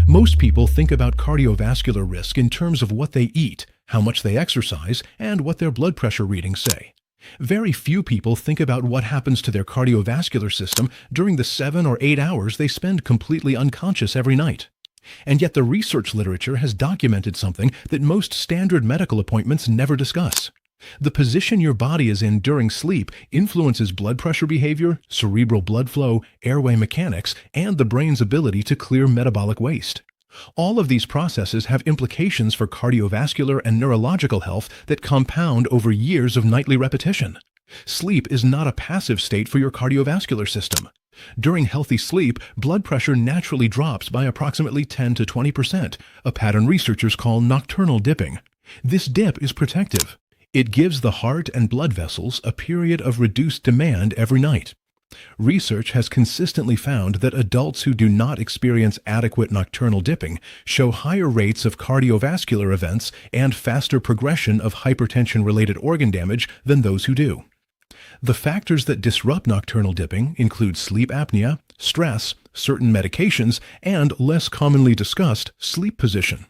Most people think about cardiovascular risk in terms of what they eat, how much they exercise, and what their blood pressure readings say. Very few people think about what happens to their cardiovascular system during the 7 or 8 hours they spend completely unconscious every night. And yet the research literature has documented something that most standard medical appointments never discuss. The position your body is in during sleep influences blood pressure behavior, cerebral blood flow, airway mechanics, and the brain's ability to clear metabolic waste. All of these processes have implications for cardiovascular and neurological health that compound over years of nightly repetition. Sleep is not a passive state for your cardiovascular system. During healthy sleep, blood pressure naturally drops by approximately 10 to 20%, a pattern researchers call nocturnal dipping. This dip is protective. It gives the heart and blood vessels a period of reduced demand every night. Research has consistently found that adults who do not experience adequate nocturnal dipping show higher rates of cardiovascular events and faster progression of hypertension-related organ damage than those who do. The factors that disrupt nocturnal dipping include sleep apnea, stress, certain medications, and, less commonly discussed, sleep position.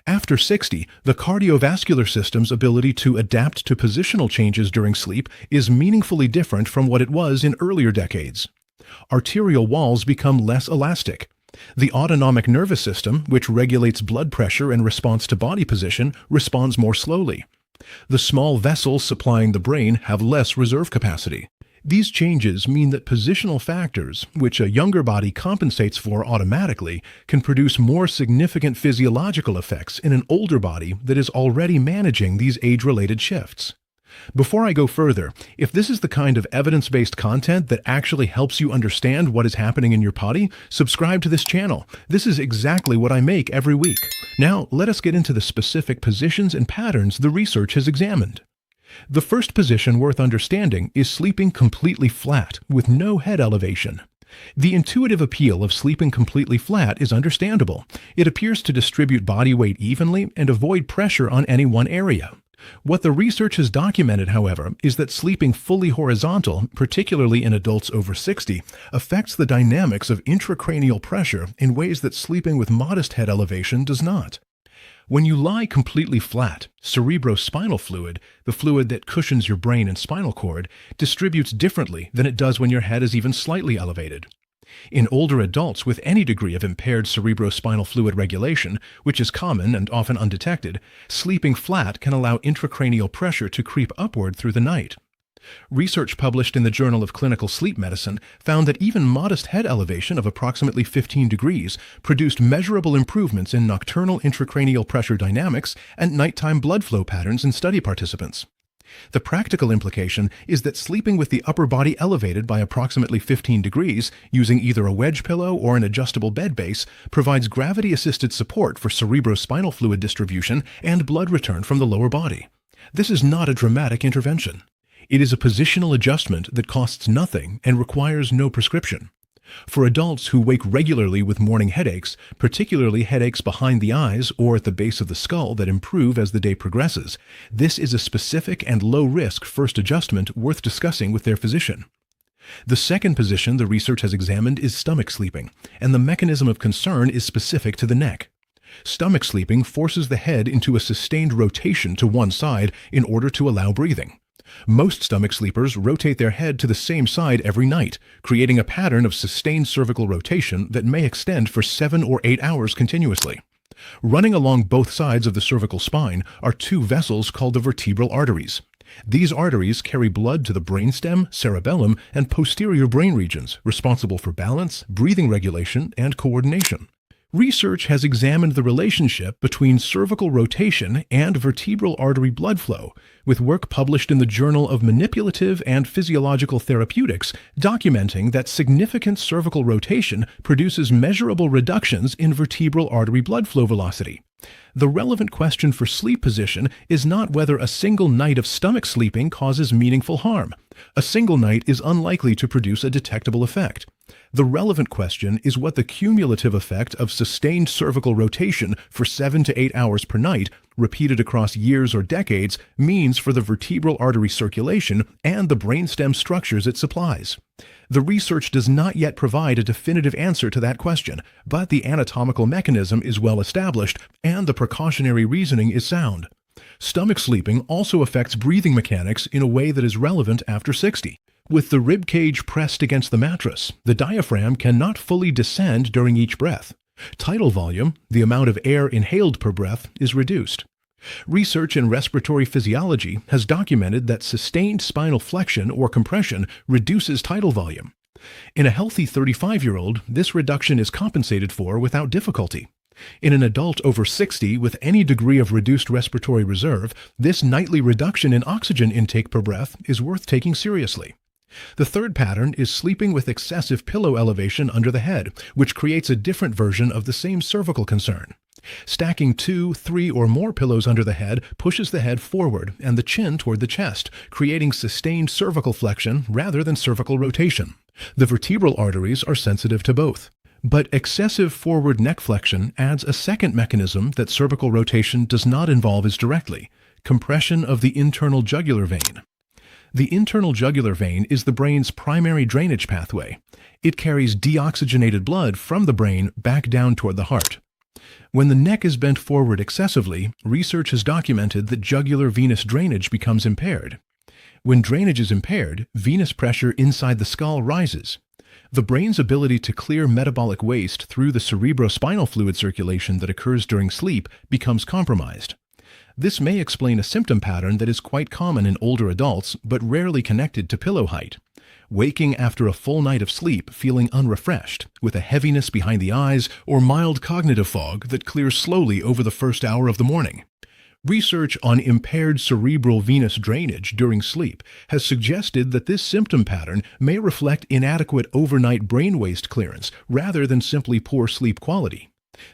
After 60, the cardiovascular system's ability to adapt to positional changes during sleep is meaningfully different from what it was in earlier decades. Arterial walls become less elastic. The autonomic nervous system, which regulates blood pressure in response to body position, responds more slowly. The small vessels supplying the brain have less reserve capacity. These changes mean that positional factors, which a younger body compensates for automatically, can produce more significant physiological effects in an older body that is already managing these age-related shifts. Before I go further, if this is the kind of evidence-based content that actually helps you understand what is happening in your body, subscribe to this channel. This is exactly what I make every week. Now, let us get into the specific positions and patterns the research has examined. The first position worth understanding is sleeping completely flat, with no head elevation. The intuitive appeal of sleeping completely flat is understandable. It appears to distribute body weight evenly and avoid pressure on any one area. What the research has documented, however, is that sleeping fully horizontal, particularly in adults over 60, affects the dynamics of intracranial pressure in ways that sleeping with modest head elevation does not. When you lie completely flat, cerebrospinal fluid, the fluid that cushions your brain and spinal cord, distributes differently than it does when your head is even slightly elevated. In older adults with any degree of impaired cerebrospinal fluid regulation, which is common and often undetected, sleeping flat can allow intracranial pressure to creep upward through the night. Research published in the Journal of Clinical Sleep Medicine found that even modest head elevation of approximately 15 degrees produced measurable improvements in nocturnal intracranial pressure dynamics and nighttime blood flow patterns in study participants. The practical implication is that sleeping with the upper body elevated by approximately 15 degrees, using either a wedge pillow or an adjustable bed base, provides gravity-assisted support for cerebrospinal fluid distribution and blood return from the lower body. This is not a dramatic intervention. It is a positional adjustment that costs nothing and requires no prescription. For adults who wake regularly with morning headaches, particularly headaches behind the eyes or at the base of the skull that improve as the day progresses, this is a specific and low-risk first adjustment worth discussing with their physician. The second position the research has examined is stomach sleeping, and the mechanism of concern is specific to the neck. Stomach sleeping forces the head into a sustained rotation to one side in order to allow breathing. Most stomach sleepers rotate their head to the same side every night, creating a pattern of sustained cervical rotation that may extend for 7 or 8 hours continuously. Running along both sides of the cervical spine are two vessels called the vertebral arteries. These arteries carry blood to the brainstem, cerebellum, and posterior brain regions, responsible for balance, breathing regulation, and coordination. Research has examined the relationship between cervical rotation and vertebral artery blood flow, with work published in the Journal of Manipulative and Physiological Therapeutics documenting that significant cervical rotation produces measurable reductions in vertebral artery blood flow velocity. The relevant question for sleep position is not whether a single night of stomach sleeping causes meaningful harm. A single night is unlikely to produce a detectable effect. The relevant question is what the cumulative effect of sustained cervical rotation for 7 to 8 hours per night, repeated across years or decades, means for the vertebral artery circulation and the brainstem structures it supplies. The research does not yet provide a definitive answer to that question, but the anatomical mechanism is well established and the precautionary reasoning is sound. Stomach sleeping also affects breathing mechanics in a way that is relevant after 60. With the rib cage pressed against the mattress, the diaphragm cannot fully descend during each breath. Tidal volume, the amount of air inhaled per breath, is reduced. Research in respiratory physiology has documented that sustained spinal flexion or compression reduces tidal volume. In a healthy 35-year-old, this reduction is compensated for without difficulty. In an adult over 60 with any degree of reduced respiratory reserve, this nightly reduction in oxygen intake per breath is worth taking seriously. The third pattern is sleeping with excessive pillow elevation under the head, which creates a different version of the same cervical concern. Stacking 2, 3, or more pillows under the head pushes the head forward and the chin toward the chest, creating sustained cervical flexion rather than cervical rotation. The vertebral arteries are sensitive to both. But excessive forward neck flexion adds a second mechanism that cervical rotation does not involve as directly: compression of the internal jugular vein. The internal jugular vein is the brain's primary drainage pathway. It carries deoxygenated blood from the brain back down toward the heart. When the neck is bent forward excessively, research has documented that jugular venous drainage becomes impaired. When drainage is impaired, venous pressure inside the skull rises. The brain's ability to clear metabolic waste through the cerebrospinal fluid circulation that occurs during sleep becomes compromised. This may explain a symptom pattern that is quite common in older adults but rarely connected to pillow height. Waking after a full night of sleep feeling unrefreshed, with a heaviness behind the eyes or mild cognitive fog that clears slowly over the first hour of the morning. Research on impaired cerebral venous drainage during sleep has suggested that this symptom pattern may reflect inadequate overnight brain waste clearance rather than simply poor sleep quality.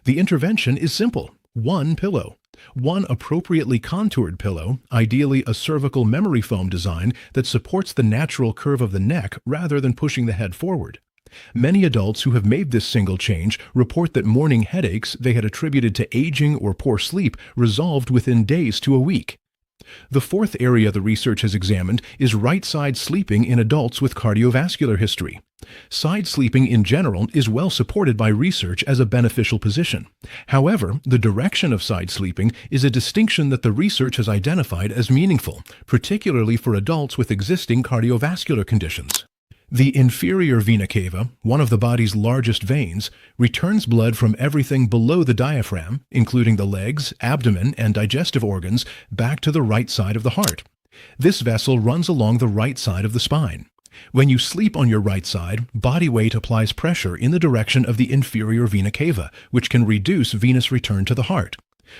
The intervention is simple: one pillow. One appropriately contoured pillow, ideally a cervical memory foam design that supports the natural curve of the neck rather than pushing the head forward. Many adults who have made this single change report that morning headaches they had attributed to aging or poor sleep resolved within days to a week. The fourth area the research has examined is right-side sleeping in adults with cardiovascular history. Side sleeping in general is well supported by research as a beneficial position. However, the direction of side sleeping is a distinction that the research has identified as meaningful, particularly for adults with existing cardiovascular conditions. The inferior vena cava, one of the body's largest veins, returns blood from everything below the diaphragm, including the legs, abdomen, and digestive organs, back to the right side of the heart. This vessel runs along the right side of the spine. When you sleep on your right side, body weight applies pressure in the direction of the inferior vena cava, which can reduce venous return to the heart.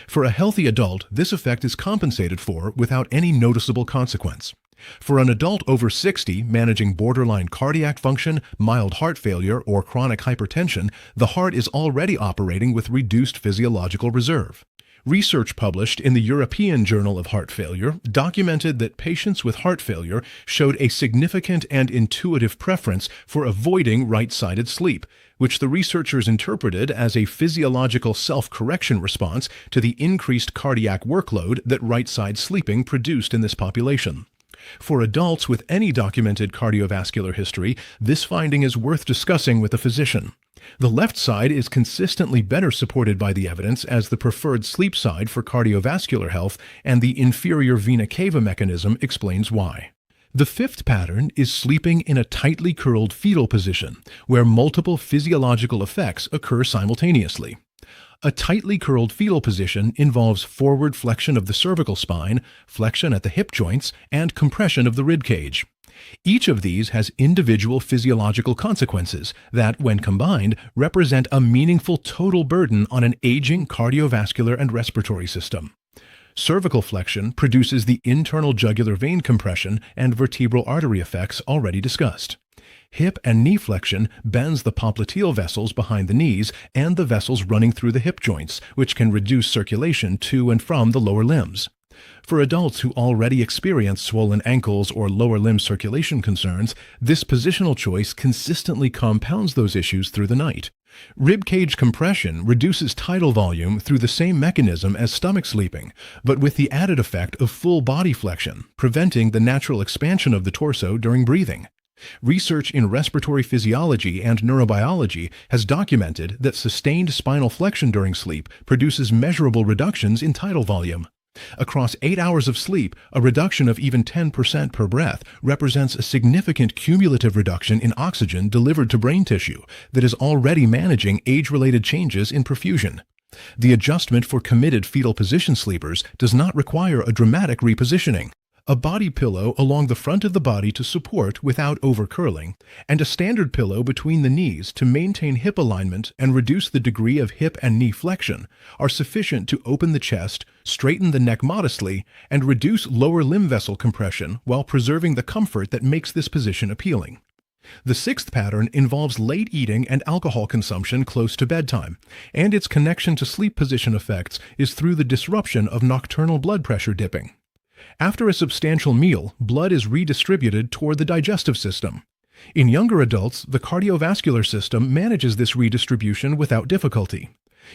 For a healthy adult, this effect is compensated for without any noticeable consequence. For an adult over 60 managing borderline cardiac function, mild heart failure, or chronic hypertension, the heart is already operating with reduced physiological reserve. Research published in the European Journal of Heart Failure documented that patients with heart failure showed a significant and intuitive preference for avoiding right-sided sleep, which the researchers interpreted as a physiological self-correction response to the increased cardiac workload that right-side sleeping produced in this population. For adults with any documented cardiovascular history, this finding is worth discussing with a physician. The left side is consistently better supported by the evidence as the preferred sleep side for cardiovascular health, and the inferior vena cava mechanism explains why. The fifth pattern is sleeping in a tightly curled fetal position, where multiple physiological effects occur simultaneously. A tightly curled fetal position involves forward flexion of the cervical spine, flexion at the hip joints, and compression of the rib cage. Each of these has individual physiological consequences that, when combined, represent a meaningful total burden on an aging cardiovascular and respiratory system. Cervical flexion produces the internal jugular vein compression and vertebral artery effects already discussed. Hip and knee flexion bends the popliteal vessels behind the knees and the vessels running through the hip joints, which can reduce circulation to and from the lower limbs. For adults who already experience swollen ankles or lower limb circulation concerns, this positional choice consistently compounds those issues through the night. Rib cage compression reduces tidal volume through the same mechanism as stomach sleeping, but with the added effect of full body flexion, preventing the natural expansion of the torso during breathing. Research in respiratory physiology and neurobiology has documented that sustained spinal flexion during sleep produces measurable reductions in tidal volume. Across 8 hours of sleep, a reduction of even 10% per breath represents a significant cumulative reduction in oxygen delivered to brain tissue that is already managing age-related changes in perfusion. The adjustment for committed fetal position sleepers does not require a dramatic repositioning. A body pillow along the front of the body to support without over-curling, and a standard pillow between the knees to maintain hip alignment and reduce the degree of hip and knee flexion are sufficient to open the chest, straighten the neck modestly, and reduce lower limb vessel compression while preserving the comfort that makes this position appealing. The sixth pattern involves late eating and alcohol consumption close to bedtime, and its connection to sleep position effects is through the disruption of nocturnal blood pressure dipping. After a substantial meal, blood is redistributed toward the digestive system. In younger adults, the cardiovascular system manages this redistribution without difficulty.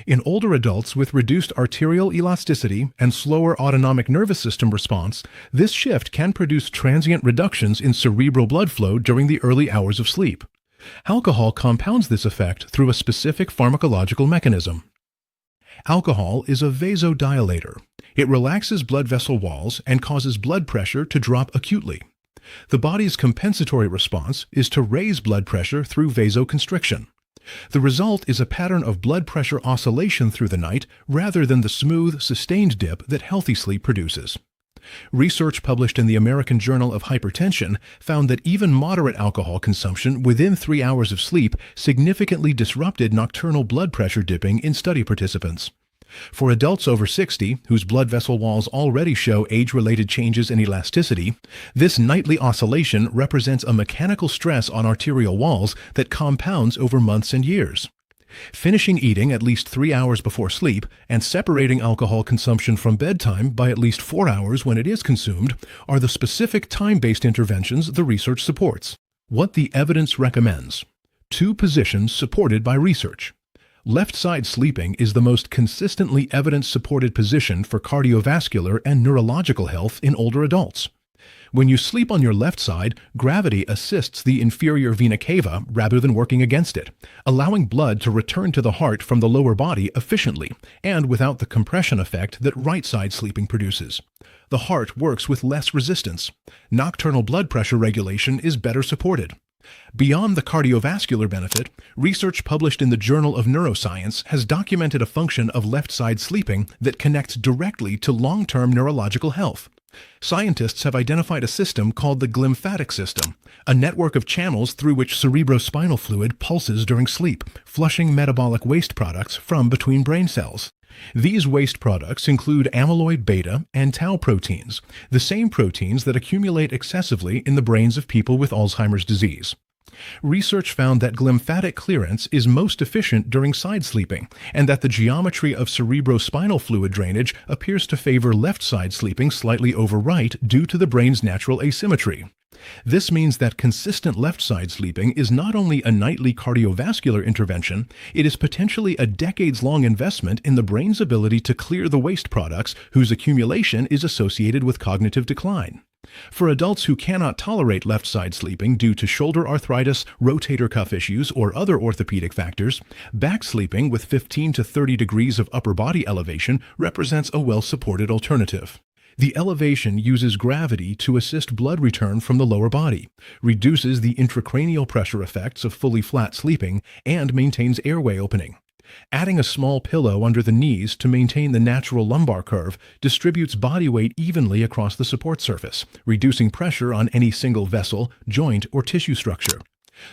In older adults with reduced arterial elasticity and slower autonomic nervous system response, this shift can produce transient reductions in cerebral blood flow during the early hours of sleep. Alcohol compounds this effect through a specific pharmacological mechanism. Alcohol is a vasodilator. It relaxes blood vessel walls and causes blood pressure to drop acutely. The body's compensatory response is to raise blood pressure through vasoconstriction. The result is a pattern of blood pressure oscillation through the night rather than the smooth, sustained dip that healthy sleep produces. Research published in the American Journal of Hypertension found that even moderate alcohol consumption within 3 hours of sleep significantly disrupted nocturnal blood pressure dipping in study participants. For adults over 60, whose blood vessel walls already show age-related changes in elasticity, this nightly oscillation represents a mechanical stress on arterial walls that compounds over months and years. Finishing eating at least 3 hours before sleep and separating alcohol consumption from bedtime by at least 4 hours when it is consumed are the specific time-based interventions the research supports. What the evidence recommends. 2 positions supported by research. Left side sleeping is the most consistently evidence-supported position for cardiovascular and neurological health in older adults. When you sleep on your left side, gravity assists the inferior vena cava rather than working against it, allowing blood to return to the heart from the lower body efficiently and without the compression effect that right side sleeping produces. The heart works with less resistance. Nocturnal blood pressure regulation is better supported. Beyond the cardiovascular benefit, research published in the Journal of Neuroscience has documented a function of left-side sleeping that connects directly to long-term neurological health. Scientists have identified a system called the Glymphatic System, a network of channels through which cerebrospinal fluid pulses during sleep, flushing metabolic waste products from between brain cells. These waste products include amyloid beta and tau proteins, the same proteins that accumulate excessively in the brains of people with Alzheimer's disease. Research found that glymphatic clearance is most efficient during side sleeping, and that the geometry of cerebrospinal fluid drainage appears to favor left-side sleeping slightly over right due to the brain's natural asymmetry. This means that consistent left-side sleeping is not only a nightly cardiovascular intervention, it is potentially a decades-long investment in the brain's ability to clear the waste products whose accumulation is associated with cognitive decline. For adults who cannot tolerate left-side sleeping due to shoulder arthritis, rotator cuff issues, or other orthopedic factors, back sleeping with 15 to 30 degrees of upper body elevation represents a well-supported alternative. The elevation uses gravity to assist blood return from the lower body, reduces the intracranial pressure effects of fully flat sleeping, and maintains airway opening. Adding a small pillow under the knees to maintain the natural lumbar curve distributes body weight evenly across the support surface, reducing pressure on any single vessel, joint, or tissue structure.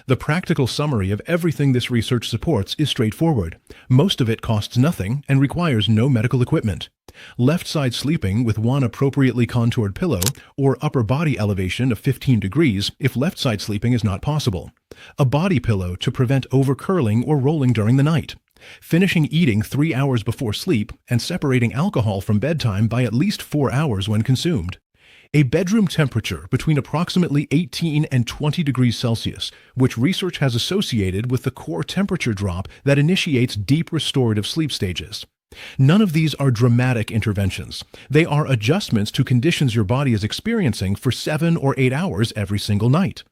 The practical summary of everything this research supports is straightforward. Most of it costs nothing and requires no medical equipment. Left-side sleeping with one appropriately contoured pillow, or upper body elevation of 15 degrees if left-side sleeping is not possible. A body pillow to prevent over-curling or rolling during the night. finishing eating 3 hours before sleep, and separating alcohol from bedtime by at least 4 hours when consumed. A bedroom temperature between approximately 18 and 20 degrees Celsius, which research has associated with the core temperature drop that initiates deep restorative sleep stages. None of these are dramatic interventions. They are adjustments to conditions your body is experiencing for 7 or 8 hours every single night.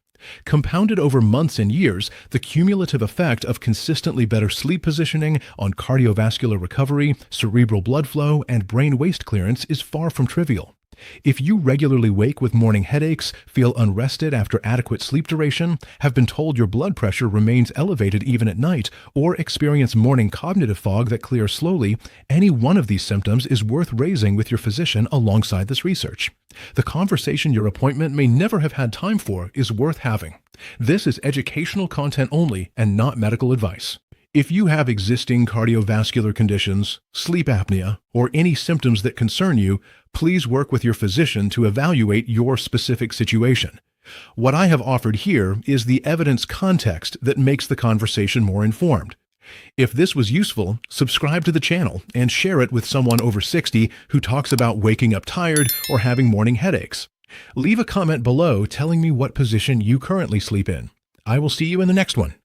Compounded over months and years, the cumulative effect of consistently better sleep positioning on cardiovascular recovery, cerebral blood flow, and brain waste clearance is far from trivial. If you regularly wake with morning headaches, feel unrested after adequate sleep duration, have been told your blood pressure remains elevated even at night, or experience morning cognitive fog that clears slowly, any one of these symptoms is worth raising with your physician alongside this research. The conversation your appointment may never have had time for is worth having. This is educational content only and not medical advice. If you have existing cardiovascular conditions, sleep apnea, or any symptoms that concern you, please work with your physician to evaluate your specific situation. What I have offered here is the evidence context that makes the conversation more informed. If this was useful, subscribe to the channel and share it with someone over 60 who talks about waking up tired or having morning headaches. Leave a comment below telling me what position you currently sleep in. I will see you in the next one.